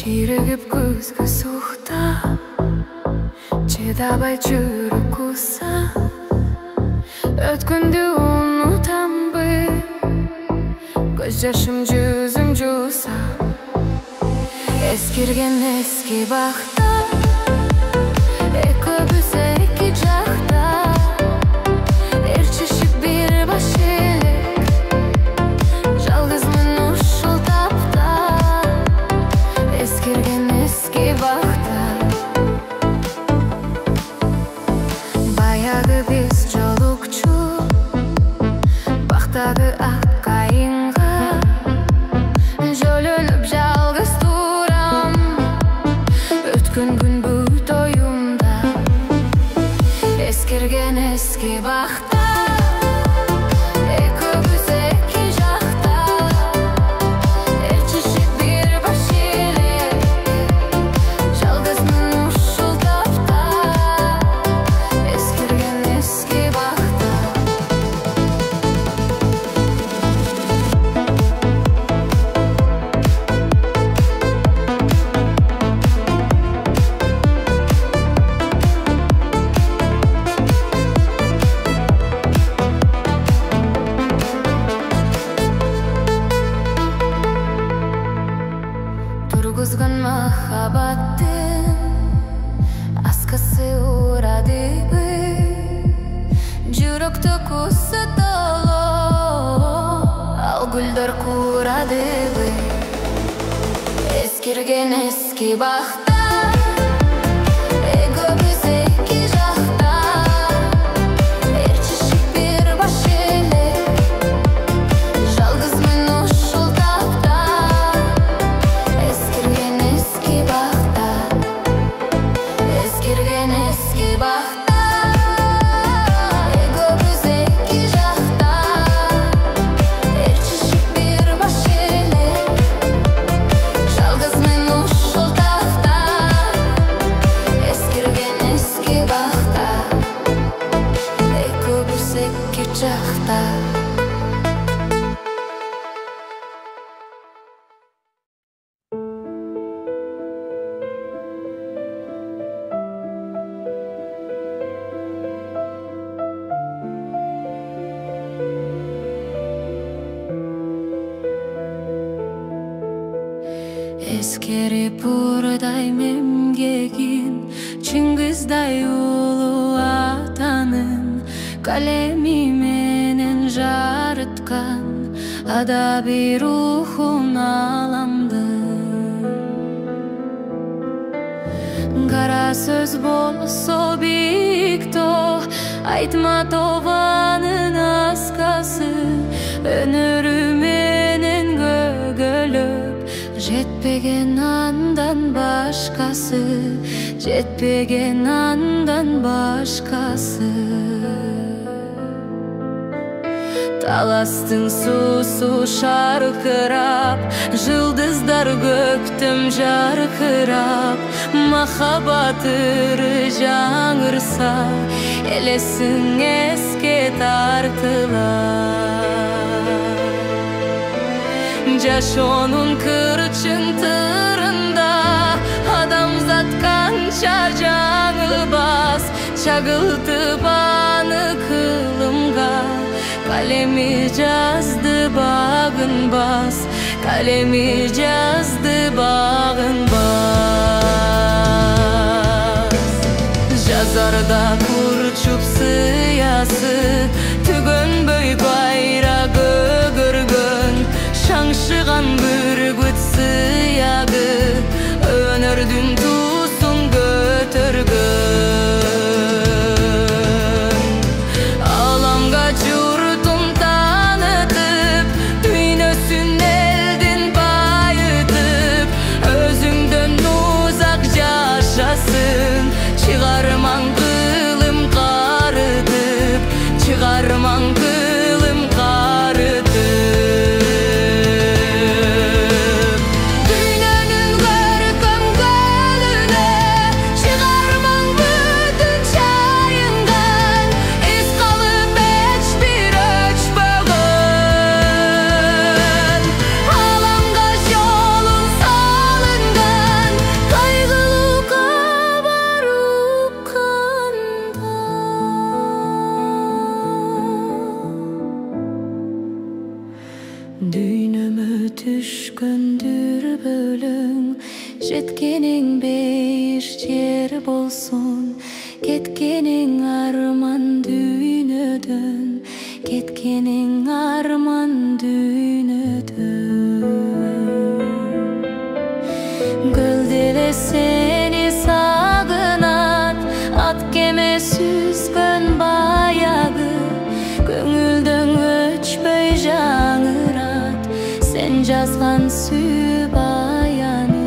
Çirigip көзгө сухта, чыдабай жүрүк куса, өткөндү унутамбы, көз жашым жүзүң жууса, эскирген эски бакта, экөөбүз эки жакта, ээрчишип бир баш элек, жалгызмын ушул тапта, эскирген эски бакта. Баягы биз жолукчу бактагы ак кайынга, жөлөнүп жалгыз турам, өткөн күн бүт оюмда, эскирген эски бакта. Turguzgun mahabbatin askısı uğradıydı, жүрөктө кусы толо, ал гүлдөр курадыбы, эскирген эски бакта. Экөөбүз эки жакта, ээрчишип бир баш элек, жалгызмын ушул тапта, эскирген эски бакта, эскирген эски бакта. Экөөбүз эки жакта, ээрчишип бир баш элек, жалгызмын ушул тапта, эскирген эски бакта. Экөөбүз эки жакта. Эскерип урдай мемгегин, Чыңгыздай улуу атанын, калеми менен жарыткан адаби рухун аламды. Кара сөз болсо бийиктоо, айтма тобанын аскасы, өнөрү менен көгөлөп, жетпеген андан башкасы, жетпеген андан башкасы. Таластын суусу шаркырап, жылдыздар көктөм жаркырап, махаббат ыры жаңырса, элесиң эске тартылар. Жашоонун кырчынтырында адамзат канча жаңылбас, чагылтып аны кылымга, калеми жазды багын бас, калеми жазды багын бас. Жазарда курчуп сыясы, түгөнбөй байра көгөргөн, шаңшыган бүргүт сыягы, өнөрдүн туусун көтөргөн. Аламга журтун таанытып, дүйнөсүн элдин байытып, өзүңдөн узак жашасын, чыгарман кылым карытып, чыгарман кылым карытып. Дүйнөнүн söndür bölüң. Жеткениң бейиш жер болсун, кеткениң арман дүйнөдөн, кеткениң арман дүйнөдөн. Гүлделе сени сагынат, ат кеме сүзгөн баягы, көңүлдөң өчпөй жаңырат, сен жазган сүй баяны.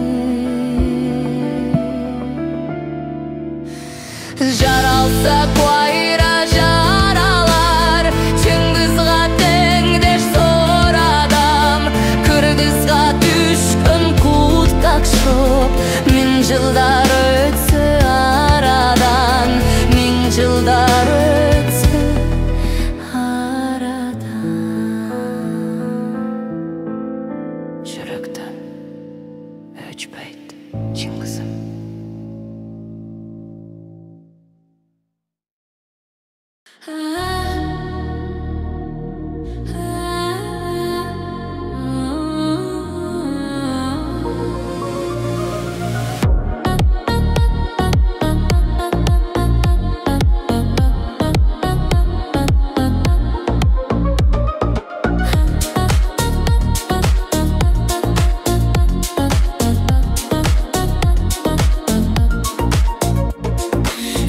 Жаралса кайра жаралар, Чыңгызга теңдеш зор адам, Кыргызга түшкөн кут такшоп, 1000 жылдар өтсө арадан, 1000 жылдар өтсө арадан. Жүрөктөн өчпөйт Чыңгызым.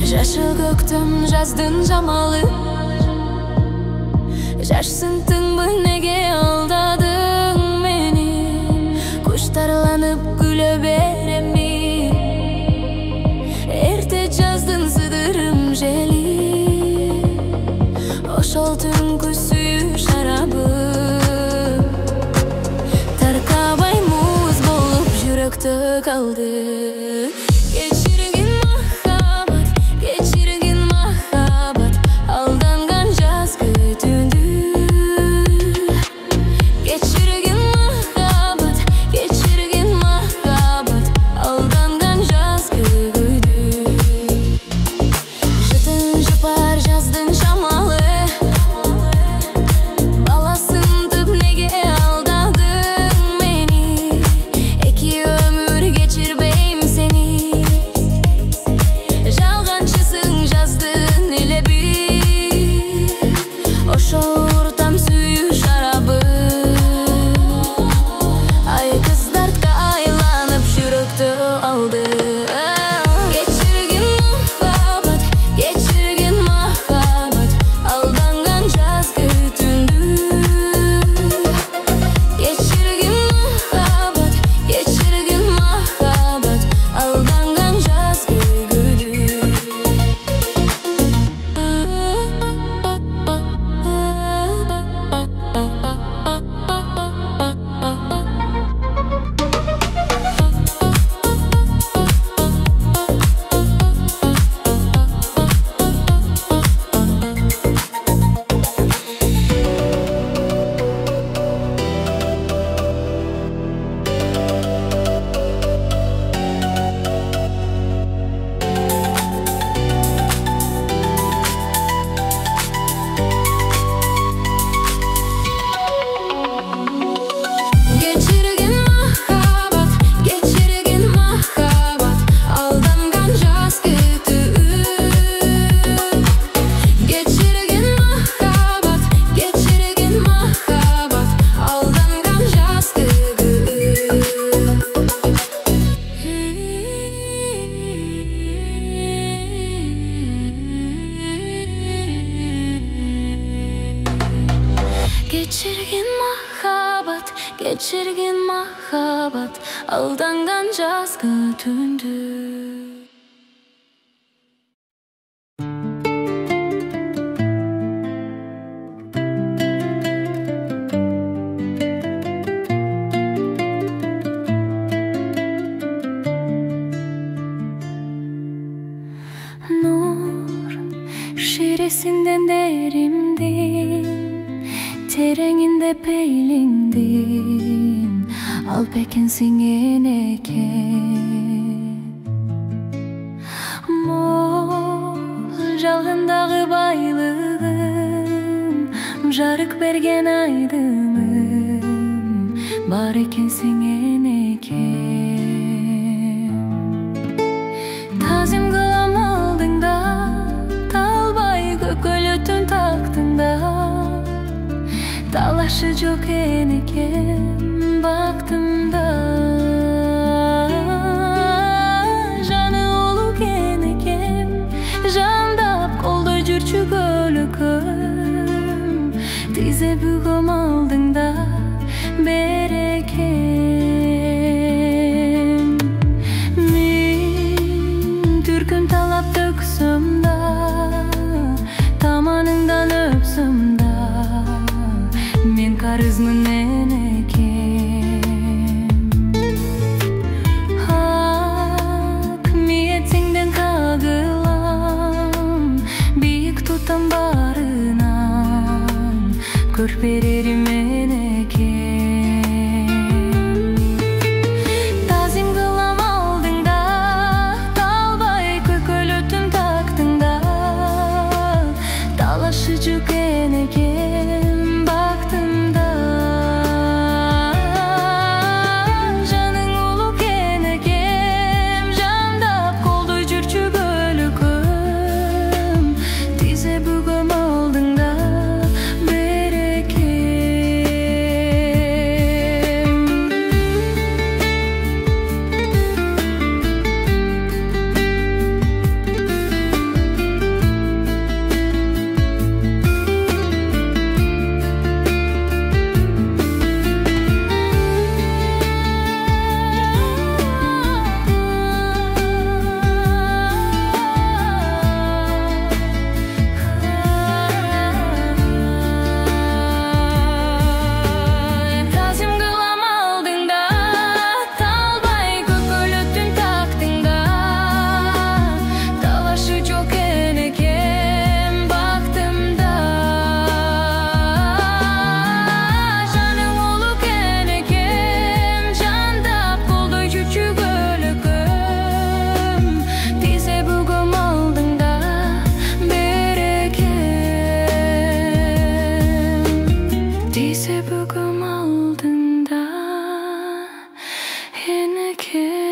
Жашыл көктөм жаздын жамалы, жашсынтыңбы неге алдадың мени, куштарланып күлө береми, эрте жаздын сыдырым жели, ошол түнкү сүйүү шарабы, таркабай муз болуп жүрөктө калды. Geçirgin mahabat, aldangan жазгы түндү. Nur şiresinden derimdin, terenginde peylingdin, al pekensin eneken. Mol жалгындагы байлыгым, жарык берген айдымым, бар экенсиң энеке. Тазим кылам алдыңда, талбай көкөлөтүн тактыңда. Талашы жок энекем бактымда. Жаны улук энекем, жандап колдой жүрчү көлөкөм. Тизе бүгөм алдыңда берекем. Мен түркүн талап төксөм да, таманыңдан өпсөм да, мен карызмын энекем. Ак ниетиңден кагылам, бийик тутам барынан, көрп берерим энекем. Тазим кылам алдыңда, талбай көкөлөтүн тактыңда. Талашы жок энекем бактымда. Жаның улук энекем, жандап колдой жүрчү көлөкөм. Тизе бүгөм алдыңда берекем. Тазим кылам алдыңда, талбай көкөлөтүн тактыңда. Талашы жок энекем бактымда. Жаның улук энекем, жандап колдой жүрчү көлөкөм. Тизе бүгөм алдыңда берекем. Тизе бүгөм алдыңда энекем.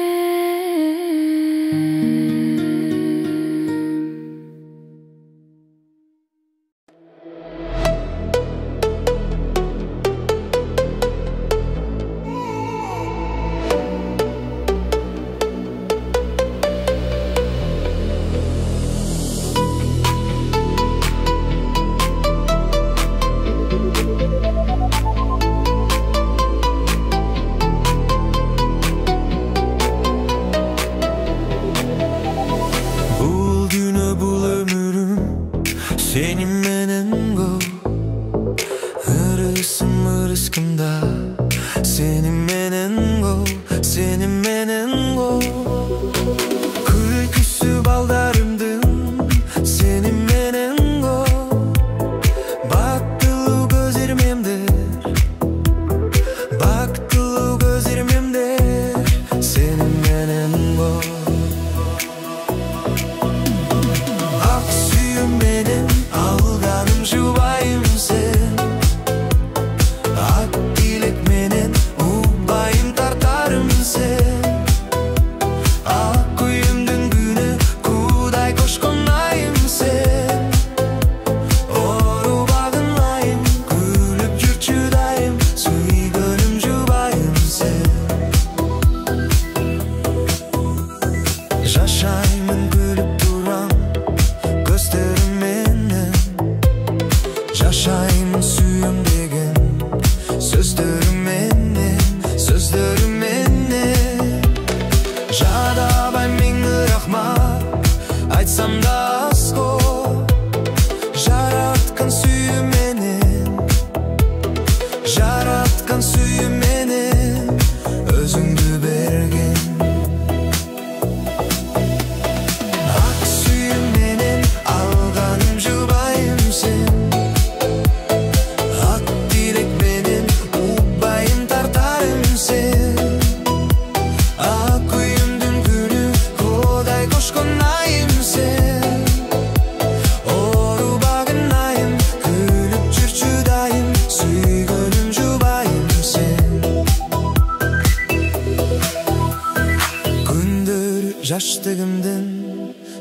Жаштыгымдын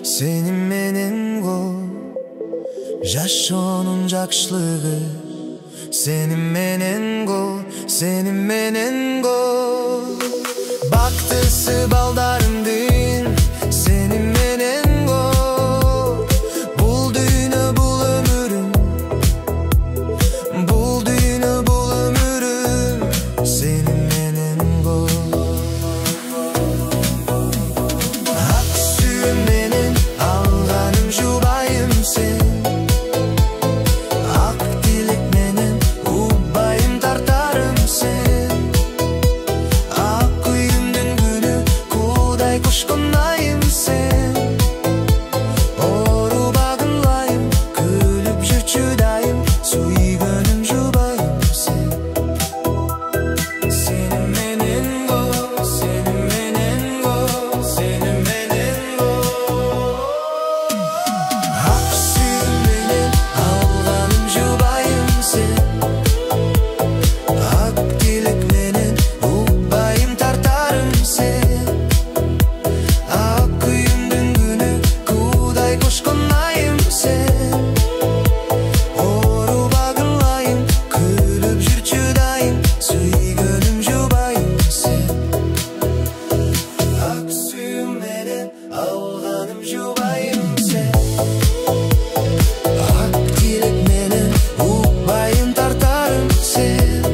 сенин менен го жашоонун жакшылыгы сенин менен го, сенин менен го. Бактысы балдарымдын сенин менен го. Бул дүйнө бул өмүрүм, бул дүйнө бул өмүрүм сенин менен го. Ак сүйүм менен алганым жубайым сен. Ак тилек менен убайым тартарым сен. Ак күйүмдүн күнү куудай кошкон айым сен. Оорубагын лайым, күлүп жүрчү дайым, сүйгөнүм жубайым сен. Сенин менен го, сенин менен го, сенин менен го. Ак сүйүм менен алганым жубайым сен. Ак тилек менен убайым тартарым сен. Ак күйүмдүн күнү куудай кошкон айым сен. Оорубагын лайым, күлүп жүрчү дайым, сүйгөнүм жубайым сен. Ак сүйүм менен алганым жубайым сен. Ак тилек менен убайым тартарым сен.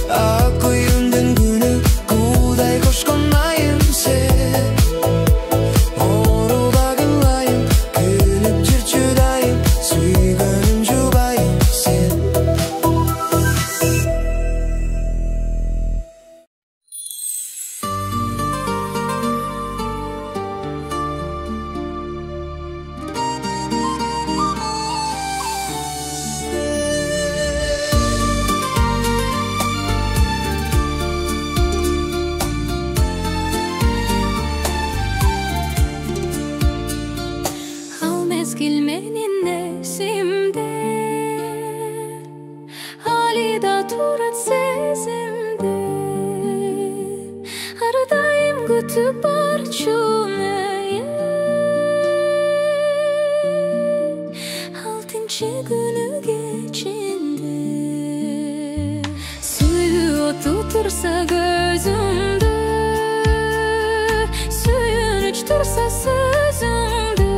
Ак күйүмдүн күнү куудай кошкон айым сен. Оорубагын лайым, күлүп жүрчү дайым, сүйгөнүм жубайым сен. Ал мезгил менин эсимде, алида турат сезимде. Ар дайым күтүп барчумун алтынчы күнү кечинде. Сүйүү оту турса көзүмдө, сүйүнүч турса сөзүмдө.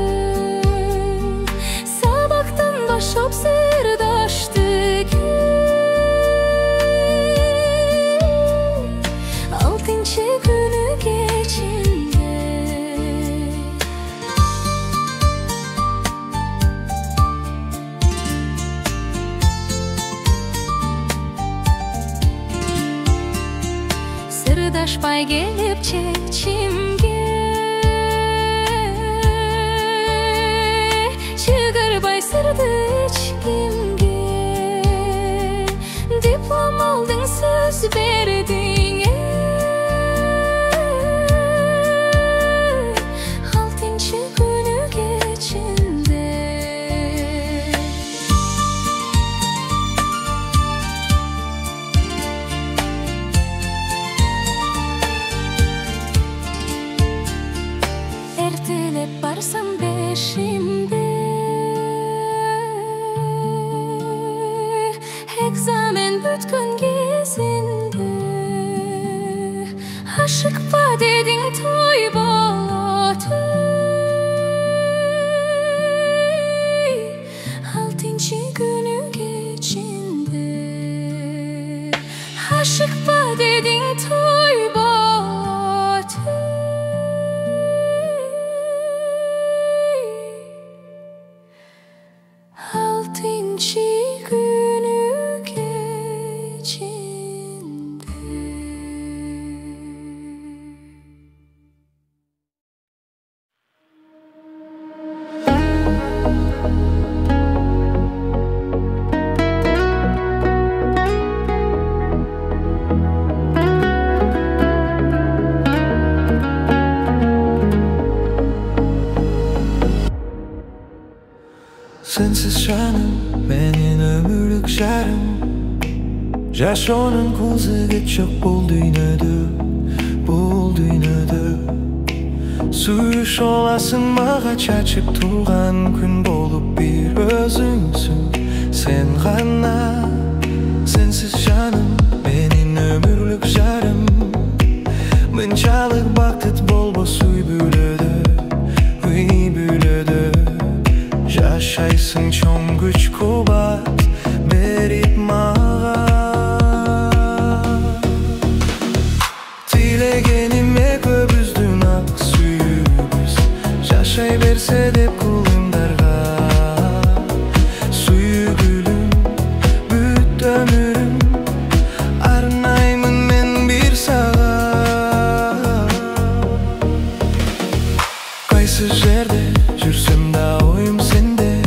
Сабактан башап сырдаштык алтынчы күнү кечинде. Сырдашпай келип чечимге, чыгарбай сырды эч кимге. Диплом алдың, сөз бердиң алтынчы күнү кечинде. Эртелеп барсам бешимде, экзамен бүткөн кезинде. Ашыкпа дедиң, той болот алтынчы күнү кечинде. Ашыкпа дедиң, той болот алтынчы күнү кечинде. Sensiz şanım, menin ömürlük şarım. Жашоонун кузу кетчок бул дүйнөдө, бул дүйнөдө. Kuş olasın mağa çaçıp tuğan gün bolup bir özünsün. Sen gana, sensiz canım, menin ömürlük jarım. Mınçalık baktıt bolbo suy bülödü, uy bülödü. Yaşaysın çoğun güç kubat berip mağa. Tilegenime köbüzdün ak suyubuz. Yaşay berse dep kulumdarga. Suyu gülüm, büt ömürüm. Arnayımın men bir sağa. Kaysı jerde jursem da oyum sende.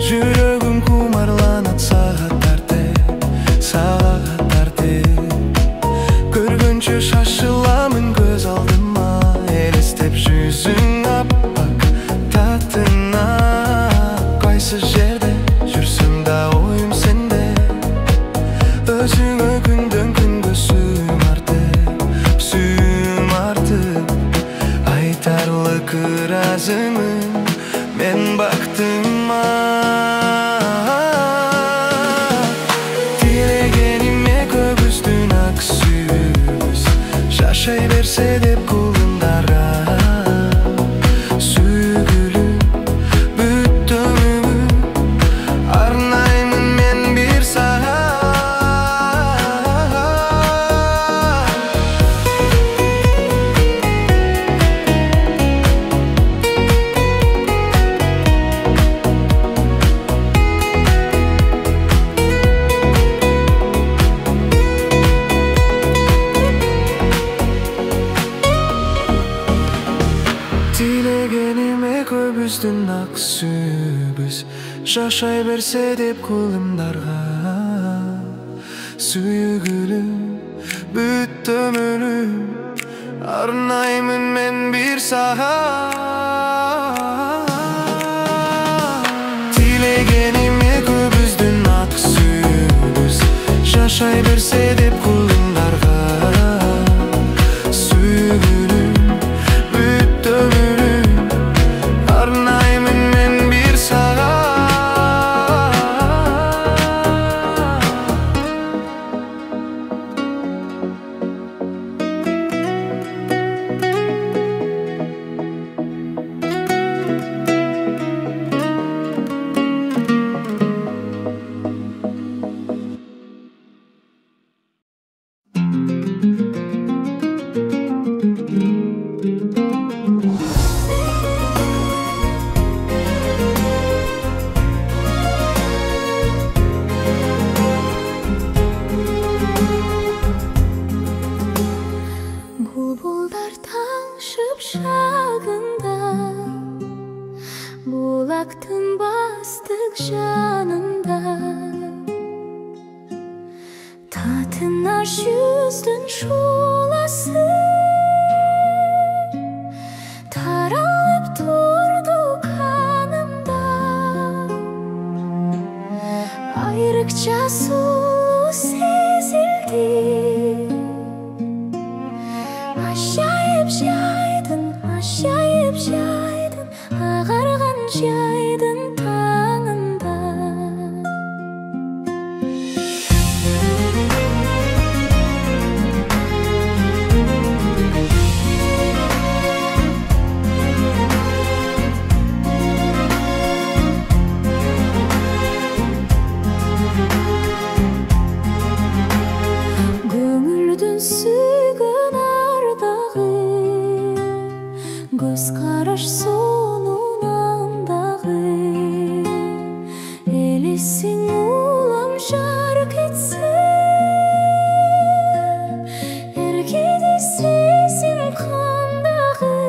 Жүрөгүм кумарланат сага тарте. Көргөнчө шашыламын көз алдыма. Элестеп жүзүң аппак татына. Кайсы жерде жүрсөм да оюм сенде. Өзүңө күндөн күнгө сүйүм артып. Айтарлык ыраазымын мен бактыма. Тилегениме көбүздүн ак сүйүүбүз. Жашай берсе деп кулуңдарга. Сүйүү гүлүм, бүт ömürüm. Арнаймын мен бир сага. Tilegenime köbüzdün ak sүйүүбүз. Жашай берсе деп кулумдарга. Сүйүү гүлүм, бүт ömürüm. Арнаймын мен бир сага. Tilegenime köbüzdün ak sүйүүбүз. Жашай берсе деп кулумдарга. Сүйүү гүлүм, бүт ömürüm. Arnayımın men bir sağa. Bulbullar tangşıp şagında. Bulaktın bastık janında. Tatına yüzdün şulası. Taralıp durdu kanımda. Ayrıkça sulu sezildi. Aşağıp jaydın, aşağıp jaydın. Ağargan jaydın tağında. Göңүлдүн сүйгөн ардағы. Көз караш сонунандағы. Элесиң улам жарк этсе. Эркеде сезим кандагы.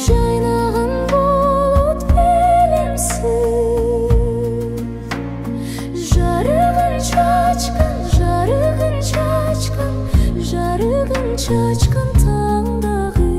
Жайнаган болот белимсиз. Жарыгын чачкан, жарыгын чачкан, жарыгын чачкан таңдагы.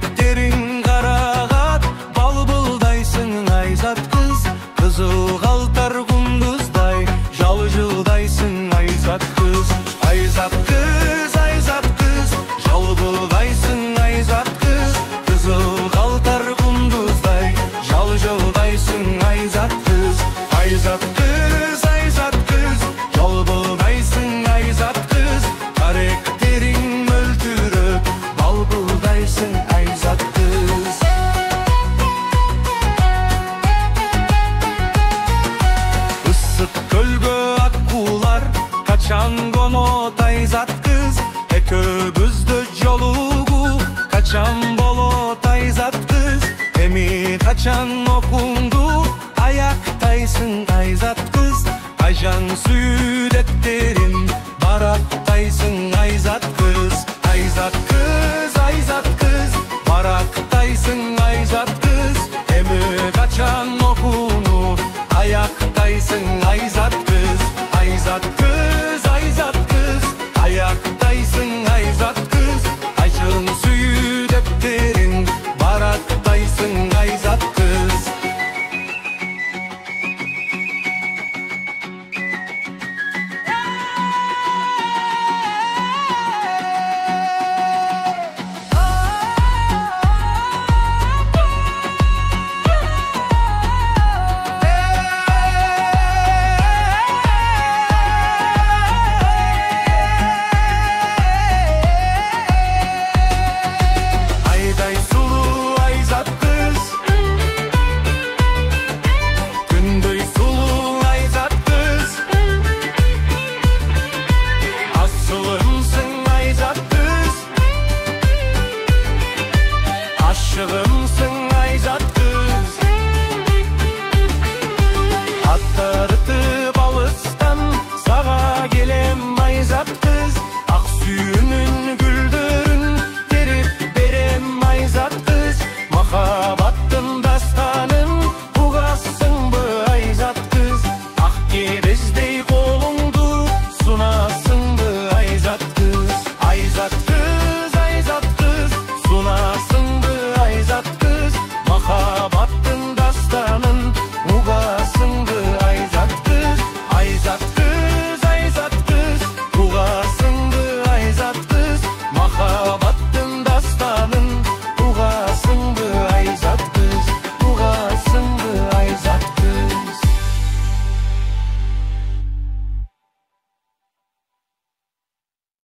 Karakterin karagat, balbıldaysın ayzat kız. Kızıl kaltar kunduzday, jalcıldaysın ayzat kız. Ayzat kız, ayzat kız, jalbıldaysın ayzat kız. Kızıl kaltar kunduzday, jalcıldaysın ayzat kız. Ayzat kız, ayzat kız, jalbıldaysın ayzat kız. Karakterin möltürüp, balbıldaysın ayzat kız. Isıt gölge akkular, kaçan gonot ayzat kız. Eköbüzdü jolugu, kaçan bolot ayzat kız. Emi kaçan okundu, ayaktaysın ayzat kız. Ajan süüdetlerin, barattaysın ayzat kız. Ayzat kız, ayzat kız, barattaysın ayzat kız. Emi kaçan okunu, ayaktaysın ayzat kız. Ayzat kız, ayzat kız, ayaktaysın ayzat kız. Aşın suyu defterin, barattaysın ayzat kız. Ayday sulu ayzat kız, gündüz sulu ayzat kız. Asılımsın ayzat kız, aşığım